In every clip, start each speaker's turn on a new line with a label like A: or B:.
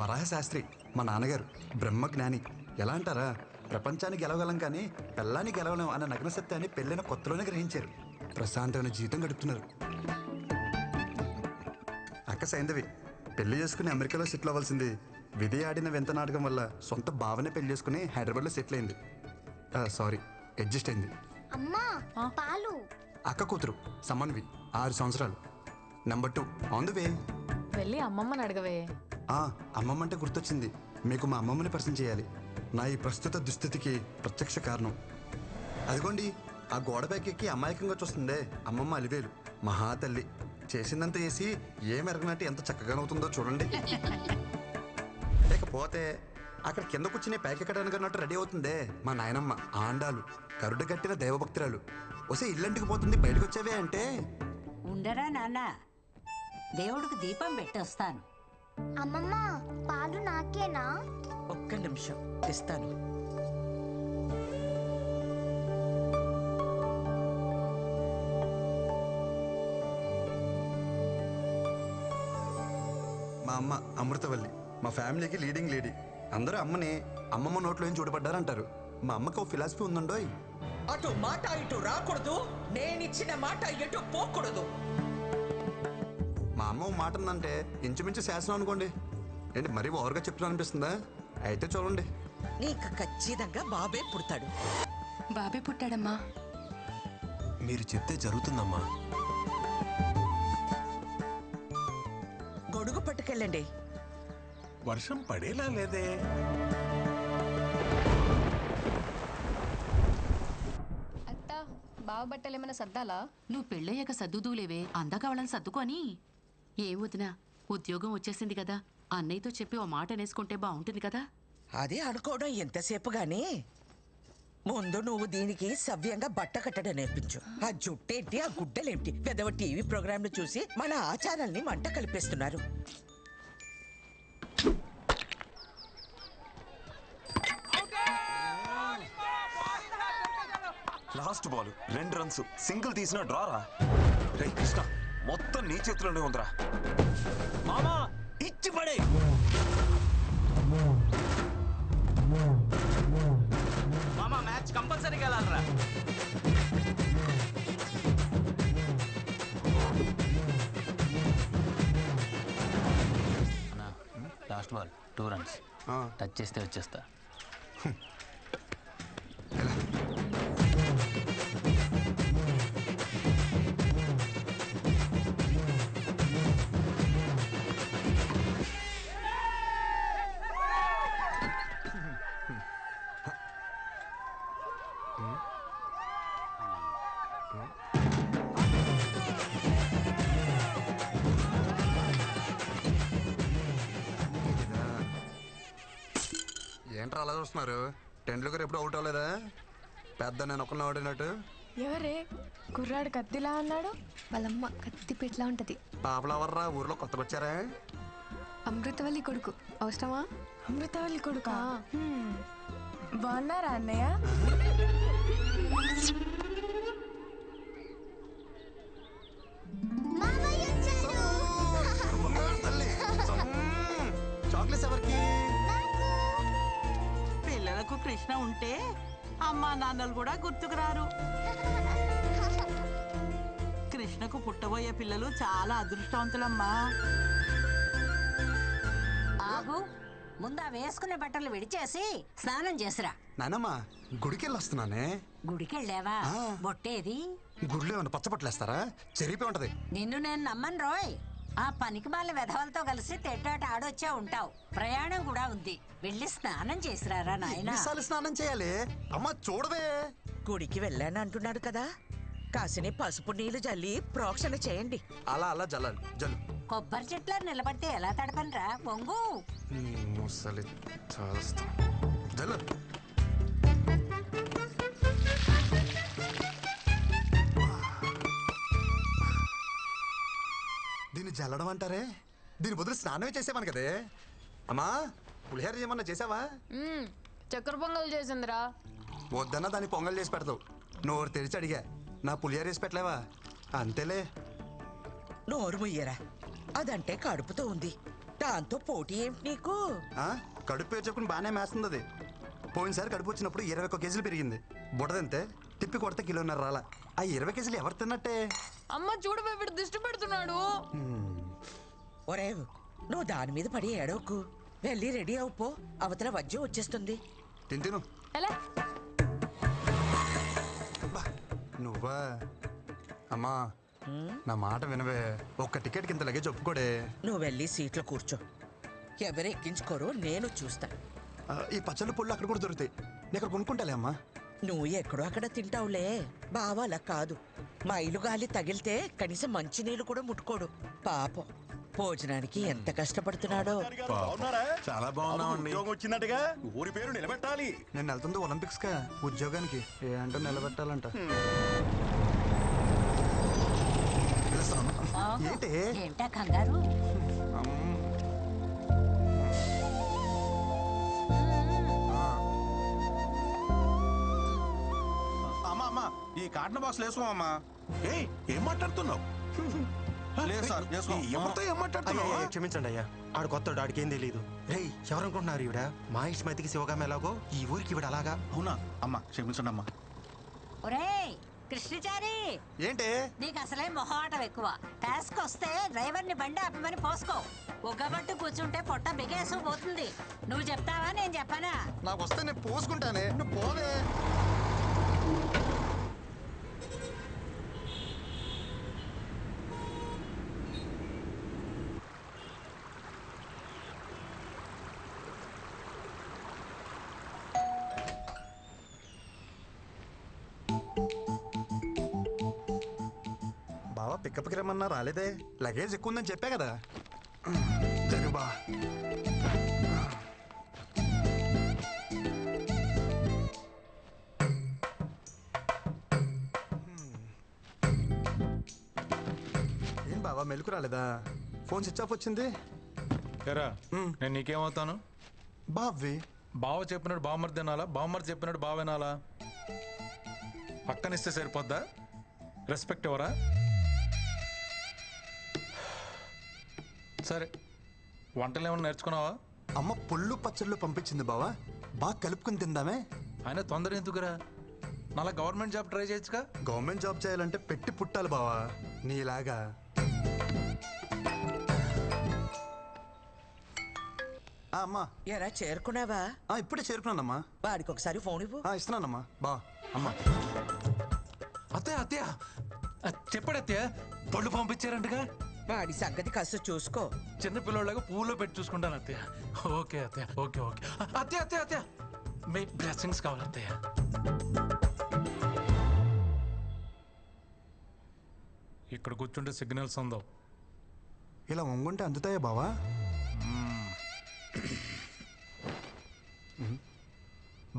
A: వరాహ శాస్త్రి మా నాన్నగారు బ్రహ్మజ్ఞాని. ఎలా అంటారా, ప్రపంచాన్ని గెలవగలం కానీ పెళ్ళాన్ని గెలవలేం అన్న నగ్న సత్యాన్ని పెళ్ళైన కొత్తలోనే గ్రహించారు. ప్రశాంతమైన జీవితం గడుపుతున్నారు. అక్క సైంధవి పెళ్లి చేసుకుని అమెరికాలో సెటిల్ అవ్వాల్సింది. విధి ఆడిన వింత నాటకం వల్ల సొంత భావనే పెళ్లి చేసుకుని హైదరాబాద్లో సెటిల్ అయింది. సారీ, అడ్జస్ట్ అయింది.
B: అమ్మా పాలు.
A: అక్క కూతురు సమన్వి 6 సంవత్సరాలు. Number 2 on the way.
C: వెళ్ళి అమ్మమ్మని అడగవే.
A: అమ్మమ్మ అంటే గుర్తొచ్చింది. మీకు మా అమ్మమ్మని పరిచయం చేయాలి. నా ఈ ప్రస్తుత దుస్థితికి ప్రత్యక్ష కారణం. అదిగోండి, ఆ గోడపైకి ఎక్కి అమాయకంగా చూస్తుందే అమ్మమ్మ అలివేలు. మహాతల్లి చేసిందంతా చేసి ఏమెరగనట్టు ఎంత చక్కగానవుతుందో చూడండి. లేకపోతే అక్కడ కింద కూర్చుని పైకెక్కడానికి అన్నట్టు రెడీ అవుతుందే మా నాయనమ్మ ఆండాలు. కరుడు గట్టిన దైవభక్తురాలు. వస్తే ఇల్లంటికి పోతుంది, బయటకు వచ్చేవే అంటే.
D: ఉండరా నాన్న, దేవుడికి దీపం పెట్టొస్తాను.
B: అమ్మమ్మ పాలు నాకేనా?
E: ఒక్క నిమిషం ఇస్తాను.
A: మా అమ్మ అమృతవల్లి, మా ఫ్యామిలీకి లీడింగ్ లేడీ. అందరూ అమ్మని అమ్మమ్మ నోట్లో ఏం చూడబడ్డారంటారు. మా అమ్మకి ఒక ఫిలాసఫీ ఉందండోయ్.
E: అటు మాట ఇటు రాకూడదు, నేనిచ్చిన మాట ఎటు పోకూడదు.
A: మా అమ్మ ఒక మాట ఉందంటే ఇంచుమించు శాసనం అనుకోండి. ఏంటి మరీ ఓవర్గా చెప్తున్నా అనిపిస్తుందా? అయితే చూడండి.
E: నీకు ఖచ్చితంగా బాబే పుడతాడు.
F: బాబే పుట్టాడమ్మా.
G: మీరు చెప్తే జరుగుతుందమ్మా.
E: గొడుగు పట్టుకెళ్ళండి.
G: వర్షం పడేలా లేదే.
C: అత్త బావ బట్టలు ఏమైనా సర్దాలా?
F: నువ్వు పెళ్ళయ్యాక సర్దుదూలేవే, అందాక వాళ్ళని సర్దుకొని. ఏం వదినా, ఉద్యోగం వచ్చేసింది కదా, అన్నయ్యతో చెప్పి ఓ మాట అనేసుకుంటే బాగుంటుంది కదా.
E: అదే అనుకోవడం ఎంతసేపు గాని ముందు నువ్వు దీనికి సవ్యంగా బట్ట కట్టడం నేర్పించు. ఆ జుట్టేంటి, ఆ గుడ్డలేంటి, పెద్దవ టీవీ ప్రోగ్రాంలు చూసి మన ఆచారాల్ని మంట కలిపేస్తున్నారు.
G: లాస్ట్ బాల్ 2 రన్స్, సింగిల్ తీసిన డ్రారా. రే కృష్ణ, మొత్తం నీ చేతిలోనే ఉందిరా. మామా ఇచ్చి పడే.
H: మామా మ్యాచ్ కంపల్సరీ గెలాలరా.
I: Last ball 2 runs. టచ్ చేస్తే వచ్చేస్తా.
A: ఏంట్రా అలా చూస్తున్నారు? టెండూల్కర్ ఎప్పుడు అవుట్ అవ్వలేదా? పెద్ద నేను ఒకరిని ఆడినట్టు.
C: ఎవరే కుర్రాడు కత్తిలా అన్నాడు?
J: వాళ్ళమ్మ కత్తి పెట్లా ఉంటది.
A: పాపలవర్రా ఊర్లో కొత్తగా వచ్చారా?
J: అమృతవల్లి కొడుకు. అవసరమా?
C: అమృతవల్లి కొడుకా? బాగున్నారా అన్నయ్య?
A: చాక్లెట్స్ ఎవరికి?
K: పిల్లలకు కృష్ణ ఉంటే అమ్మా నాన్నలు కూడా గుర్తుకురారు. కృష్ణకు పుట్టబోయే పిల్లలు చాలా అదృష్టవంతులమ్మా.
D: ఆగు, ముందా వేసుకునే బట్టలు విడిచేసి స్నానం చేసిరా.
A: నానమ్మా గుడికెళ్ళి వస్తున్నానే.
D: గుడికెళ్ళావా? బొట్టేది?
A: గుడిలో ఏమన్నా పచ్చబట్టలేస్తారా? చెరిపి ఉంటది.
D: నిన్ను నేను నమ్మను రోయ్. ఆ పనికి మాల వెధవలతో కలిసి తెట్టాట ఆడొచ్చే ఉంటావు. ప్రయాణం కూడా ఉంది, వెళ్ళి స్నానం చేసిరారా నాయనా.
A: ఎన్నిసార్లు స్నానం చేయాలి? అమ్మా చూడవే.
E: గుడికి వెళ్ళాను అంటున్నాడు కదా, కాసిని పసుపు నీళ్లు జల్లి ప్రోక్షణ చేయండి.
A: అలా అలా జల్లాలి. జల్లు.
D: కొబ్బరి చెట్లు నిలబడితే ఎలా తడపనరా? పొంగు
A: ముసలి జల్లు. దీన్ని జల్లడం అంటారే? దీని బదులు స్నానమే చేసేవాను కదే. అమ్మా పులిహోర ఏమన్నా చేసావా?
C: చక్కెర పొంగల్ చేసిందిరా.
A: వద్దన్నా దాన్ని పొంగల్ చేసి పెడతావు. నోరు తెరిచి అడిగా, నా పులిహోర వేసి పెట్టలేవా? అంతేలే.
E: నోరు ముయ్యరా, అదంటే కడుపుతో ఉంది. దాంతో పోటీ ఏమిటి నీకు?
A: కడుపు పేరు చెప్పుకుని బాగానే మేస్తుంది అది. పోయినసారి కడుపు వచ్చినప్పుడు 21 కేజీలు పెరిగింది. బుడదంతే తిప్పి కొడితే కిలోన్నర రాలా. ఆ 20 కేజీలు ఎవరు తిన్నట్టే?
C: అమ్మ చూడవే వీడు దిష్టి పెడుతున్నాడు.
E: ఒరే నువ్వు దాని మీద పడి ఏడవకు. వెళ్ళి రెడీ అవుపో, అవతల వజ్జం వచ్చేస్తుంది.
A: తిను
C: ఎలా
A: నువ్వా? అమ్మా నా మాట వినవే. ఒక్క టికెట్ కింద లగేజ్ ఒప్పుకోడే.
E: నువ్వు వెళ్ళి సీట్లో కూర్చో. ఎవరు ఎక్కించుకోరో నేను చూస్తా.
A: ఈ పచ్చళ్ళు పుళ్ళు అక్కడ కూడా దొరుకుతాయి. నేను అక్కడ కొనుక్కుంటాలే అమ్మా.
E: నువ్వు ఎక్కడో అక్కడ తింటావులే. బావ అలా కాదు. మైలు గాలి తగిలితే కనీసం మంచినీళ్ళు కూడా ముట్టుకోడు. పాపం భోజనానికి ఎంత కష్టపడుతున్నాడో.
G: చాలా బాగున్నామండి.
L: వచ్చినట్టుగా ఊరి పేరు నిలబెట్టాలి.
A: నేను వెళ్తుంది ఒలింపిక్స్ కా ఉద్యోగానికి. ఏంటో నిలబెట్టాలంట. ఏంటి
D: ఏంటా కంగారు?
L: అమ్మా ఈ కాటన్ బాక్స్ వేసుకోమమ్మా.
G: ఏం మాట్లాడుతున్నావు?
L: లేదు సార్
G: ఎవరితో ఏం మాట్లాడుతున్నావు?
M: క్షమించండి అయ్యా, ఆడు కొత్త ఆడికి ఏం తెలీదు. రేయ్ ఎవరనుకుంటున్నారు ఈవిడ? మా ఇష్టమైతికి శివగామ ఎలాగో ఈ ఊరికి ఈవిడ అలాగా.
L: అవునా అమ్మా, క్షమించండి అమ్మా.
D: ఒరేయ్ కృష్ణచారి,
A: ఏంటి
D: నీకు అసలే మొహమాటం ఎక్కువ. టాస్క్ వస్తే డ్రైవర్ని బండి ఆపమని పోసుకో. ఒగ్గబట్టు కూర్చుంటే పొట్ట బిగేసు పోతుంది. నువ్వు చెప్తావా నేను చెప్పనా?
A: నాకు వస్తే నేను పోసుకుంటానే. నువ్వు పోవే. బావా పికప్కి రమ్మన్నా రాలేదే. లగేజ్ ఎక్కువ ఉందని చెప్పా కదా. జరుగు బా. ఏం బావా మెలకు రాలేదా? ఫోన్ స్విచ్ ఆఫ్ వచ్చింది.
N: ఎరా నేను నీకేమవుతాను?
A: బావి
N: బావ చెప్పినట్టు బామ్మర్ తినాలా, బామ్మర్ చెప్పినట్టు బావ వినాలా? పక్కనిస్తే సరిపోద్దా? రెస్పెక్ట్ ఎవరా? సరే వంటలు ఏమన్నా నేర్చుకున్నావా?
A: అమ్మ పుల్లు పచ్చళ్ళు పంపించింది బావా, బాగా కలుపుకుని తిందామే.
N: ఆయన తొందర ఎందుకురా? నాలా గవర్నమెంట్ జాబ్ ట్రై చేయొచ్చుగా.
A: గవర్నమెంట్ జాబ్ చేయాలంటే పెట్టి పుట్టాలి బావా నీలాగా. అమ్మా
E: ఎరా చేరుకున్నావా?
A: ఇప్పుడే చేరుకున్నానమ్మా.
E: వాడికి ఒకసారి ఫోన్ ఇవ్వు.
A: ఇస్తున్నానమ్మా. బా అమ్మా.
N: అత్తయ్య అత్తయ్య చెప్పాడు అత్తయ్య, పళ్ళు పంపించారంటగా.
E: వాడి సంగతి కాస్త చూసుకో.
N: చిన్న పిల్లలాగా పూలో పెట్టి చూసుకుంటాను అత్తయ్య. ఓకే అత్తయ్య, ఓకే ఓకే. అత్తయ్య అత్తయ్య అత్తయ్య మీ బ్లెస్సింగ్స్ కావాలి అత్తయ్య. ఇక్కడ కూర్చుంటే సిగ్నల్స్ ఉందో.
A: ఇలా వంగుంటే అందుతాయా బావా?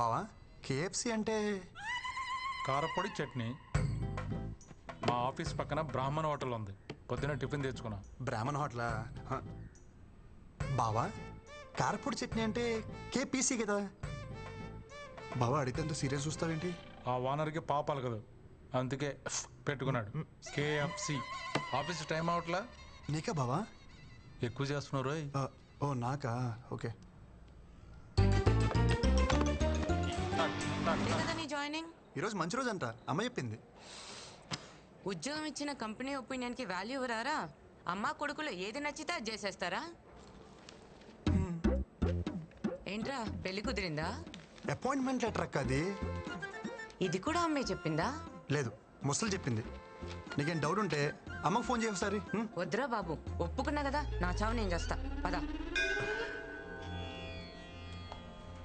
A: బావా కేఎఫ్సి అంటే?
N: కారపొడి చట్నీ. మా ఆఫీస్ పక్కన బ్రాహ్మణ హోటల్ ఉంది. పొద్దున టిఫిన్ తెచ్చుకున్నా.
A: బ్రాహ్మణ హోటలా? బావా కారపొడి చట్నీ అంటే కేపీసీ కదా. బావా అడిగితే అంత సీరియస్ చూస్తావేంటి?
N: ఆ ఓనర్కి పాపాలు కదా, అందుకే పెట్టుకున్నాడు కేఎఫ్సి. Office time అవట్లా?
A: నీకా బావా?
N: ఎక్కువ చేస్తున్నారు.
A: ఓ నాకా? ఓకే.
O: జాయినింగ్
A: ఈరోజు మంచి రోజు అంట, అమ్మ చెప్పింది.
O: ఉద్యోగం ఇచ్చిన కంపెనీ ఒపీనియన్ కి వాల్యూ ఇవ్వరారా? అమ్మా కొడుకులు ఏది నచ్చితే అది చేసేస్తారా? ఏంట్రా పెళ్లి కుదిరిందా?
A: అపాయింట్మెంట్ లెటర్ అక్క అది.
O: ఇది కూడా అమ్మే చెప్పిందా?
A: లేదు ముసలు చెప్పింది. నీకేం డౌట్ ఉంటే అమ్మకు ఫోన్ చేయ ఒకసారి.
O: వద్దురా బాబు, ఒప్పుకున్నా కదా, నా చావు నేను చేస్తా. పదా.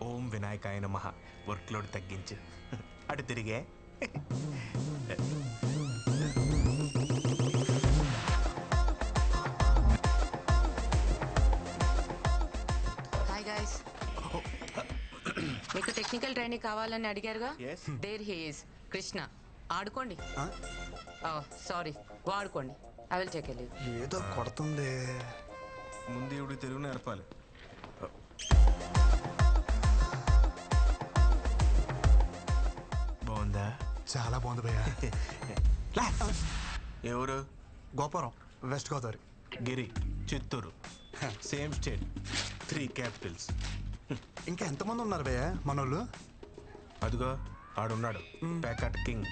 G: ఓం వినాయకాయ నమః. వర్క్ లోడ్ తగ్గించు. అటు తిరిగే.
O: Hi guys. మీకు టెక్నికల్ ట్రైనింగ్ కావాలని అడిగారుగా. There he is Krishna. ఆడుకోండి. సారీ వాడుకోండి. I will take leave.
A: ఏదో కొడుతుంది.
G: ముందు ఇవి తెలుగు నేర్పాలి. బాగుందా?
A: చాలా బాగుంది భయ్యా.
G: ఎవరు?
A: Gopuram, west Godavari.
G: Giri, Chittoor.
L: Same state 3 capitals.
A: ఇంకా ఎంతమంది ఉన్నారు భయ్యా మనోళ్ళు?
L: అదిగో ఆడున్నాడు ప్యాకట్ కింగ్,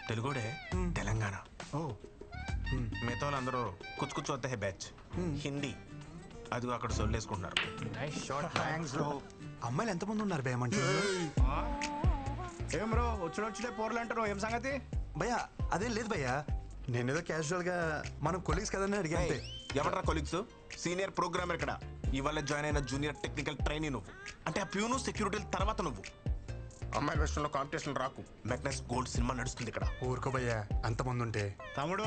L: తెలుగుడే, తెలంగాణ.
A: ఓ
L: మిగతా వాళ్ళందరూ కుచ్చు కుచ్చు వద్ద బ్యాచ్ హిందీ. అదిగో అక్కడ సొల్లేసుకుంటున్నారు.
A: అమ్మాయిలు ఎంతమంది ఉన్నారు భయ్యా మంచి?
P: ఏం బ్రో వచ్చినొచ్చినే పోర్లు అంటారు, ఏం సంగతి?
A: భయ్యా అదేం లేదు భయ్యా, నేనేదో క్యాజువల్ గా మనం కొలీగ్స్ కదని అడిగా అంతే.
L: ఎవరా కొలీగ్స్? సీనియర్ ప్రోగ్రామర్ ఇక్కడ, ఇవాళ జాయిన్ అయిన జూనియర్ టెక్నికల్ ట్రైనీ నువ్వు. అంటే ఆ ప్యూను సెక్యూరిటీ తర్వాత నువ్వు. అమ్మాయిల విషయంలో కాంపిటీషన్ రాకు. మెగ్నస్ గోల్డ్ సినిమా నడుస్తుంది ఇక్కడ.
A: ఊరుకో భయ్యా అంతమంది ఉంటే.
P: తమ్ముడు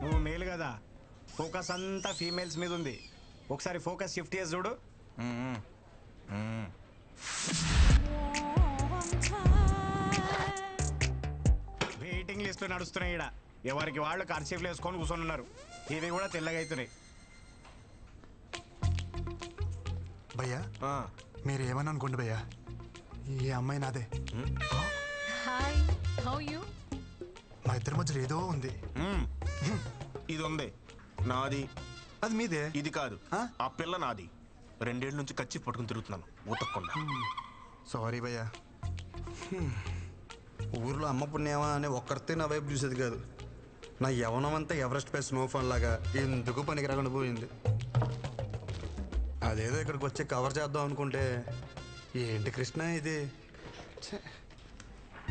P: నువ్వు మేలు కదా, ఫోకస్ అంతా ఫీమేల్స్ మీద ఉంది. ఒకసారి ఫోకస్ షిఫ్ట్ చేసి చూడు. వెయిటింగ్ లిస్ట్ నడుస్తున్నాయి ఇక్కడ, ఎవరికి వాళ్ళు కర్చీఫ్లు వేసుకొని కూర్చొని ఉన్నారు. ఇవి కూడా తెల్లగా అవుతున్నాయి.
A: భయ్యా మీరు ఏమని అనుకోండి భయ్యా, ఈ అమ్మాయి నాదే.
C: Hi, how you?
A: మా ఇద్దరి మధ్యలో ఏదో ఉంది.
L: ఇది ఉంది నాది,
A: అది మీదే.
L: ఇది కాదు, ఆ పిల్ల నాది. 2 ఏళ్ళ నుంచి కచ్చి పట్టుకుని తిరుగుతున్నాను ఊతకుండా.
A: సారీ భయ్యా, ఊర్లో అమ్మ పుణ్యమా అని ఒక్కరితే నా వైపు చూసేది కాదు. నా యవనం అంతా ఎవరెస్ట్ పై స్నోఫాన్ లాగా ఎందుకు పనికి రాకుండా పోయింది. అదేదో ఇక్కడికి వచ్చి కవర్ చేద్దాం అనుకుంటే ఏంటి కృష్ణ ఇది.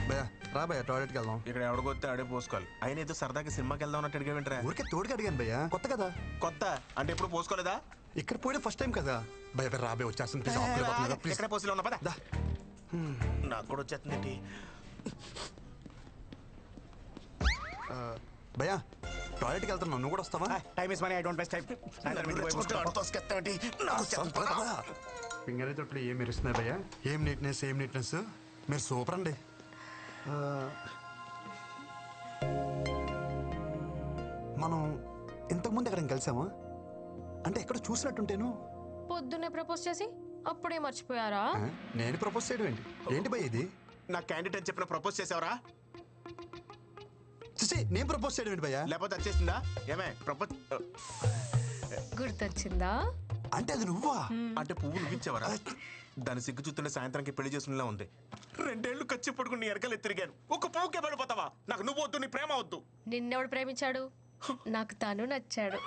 A: భయ్యా రా భయ్యా టాయిలెట్కి వెళ్దాం.
L: ఇక్కడ ఎవరికొస్తే ఆడే పోసుకోవాలి. అయినా ఏదో సరదాకి సినిమాకి వెళ్దాం అన్నట్టు అడిగా వింటరా?
A: ఊరికే తోడుగా అడిగాను భయ్యా, కొత్త కదా.
L: కొత్త అంటే ఎప్పుడు పోసుకోలేదా?
A: ఇక్కడ పోయిన ఫస్ట్ టైం కదా భయ్యా. రాబే వచ్చేస్తుంది ప్లీజ్.
L: ఎక్కడ పోసిలో ఉన్నా పదా, నాకు కూడా వచ్చేస్తుంది.
A: భయ్యా టాయిలెట్కి వెళ్తున్నావు, నువ్వు కూడా వస్తావా?
P: Time is money, I don't waste time.
A: Finger తొట్లు ఏం మెరుస్తున్నాయి భయ్యా, ఏం నీట్నెస్. మీరు సూపర్ అండి. మనం ఇంతకుముందు ఎక్కడ కలిసామా? అంటే ఎక్కడ చూసినట్టుంటేను.
C: పొద్దున్నే ప్రపోజ్ చేసి అప్పుడే మర్చిపోయారా?
A: నేను ప్రపోజ్ చేయడం ఏంటి భయ్య ఇది?
L: నా క్యాండిడేట్ అని చెప్పిన ప్రపోజ్ చేసావరా?
A: నేను ప్రపోజ్ చేయడం ఏంటి భయ్యా?
L: లేకపోతే వచ్చేసిందా? ఏమే ప్రపోజ్
C: గుర్తొచ్చిందా?
A: అంటే అది నువ్వా?
L: అంటే పువ్వు నువ్వు ఇచ్చావరా? దాని సిగ్గు చూస్తుంటే సాయంత్రానికి పెళ్లి చేసుకునేలా ఉంది. 2 ఏళ్ళు ఖర్చు పట్టుకుని నీ ఎరకలు తిరిగాను. ఒక పువ్వుకే పడిపోతావా? నాకు నువ్వు వద్దు, నీ ప్రేమ వద్దు.
C: నిన్నెవడు ప్రేమించాడు? నాకు తను నచ్చాడు.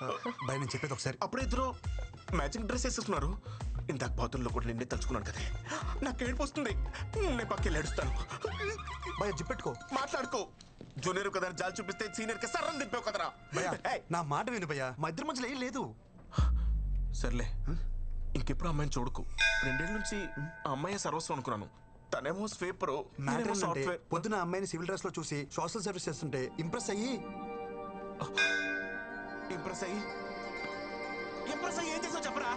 A: భయ నేను చెప్పేది ఒకసారి.
L: అప్పుడే ఇద్దరు మ్యాచింగ్ డ్రెస్ వేసేస్తున్నారు. ఇందాక బాతుల్లో కూడా నిన్నే తలుచుకున్నాను కదా. నాకు ఏడుపు వస్తుంది, నేను పక్కకి ఏడుస్తాను.
A: భయ జిప్పెట్టుకో,
L: మాట్లాడుకో. జూనియర్ కదా జాలి చూపిస్తే సీనియర్ కి సర్రం దింపావు కదరా.
A: నా మాట విను భయ్యా, మా ఇద్దరి మధ్యలో ఏం లేదు.
L: సర్లే, ఇంకెప్పుడు అమ్మాయిని చూడకు. 2 ఏళ్ళ నుంచి ఆ అమ్మాయి సర్వస్వం అనుకున్నాను. తనేమో స్వీపర్, సాఫ్ట్వేర్.
A: పొద్దున అమ్మాయిని సివిల్ డ్రెస్ లో చూసి సోషల్ సర్వీస్ చేస్తుంటే ఇంప్రెస్ అయ్యి
L: ఏం చేసావు చెప్పరా?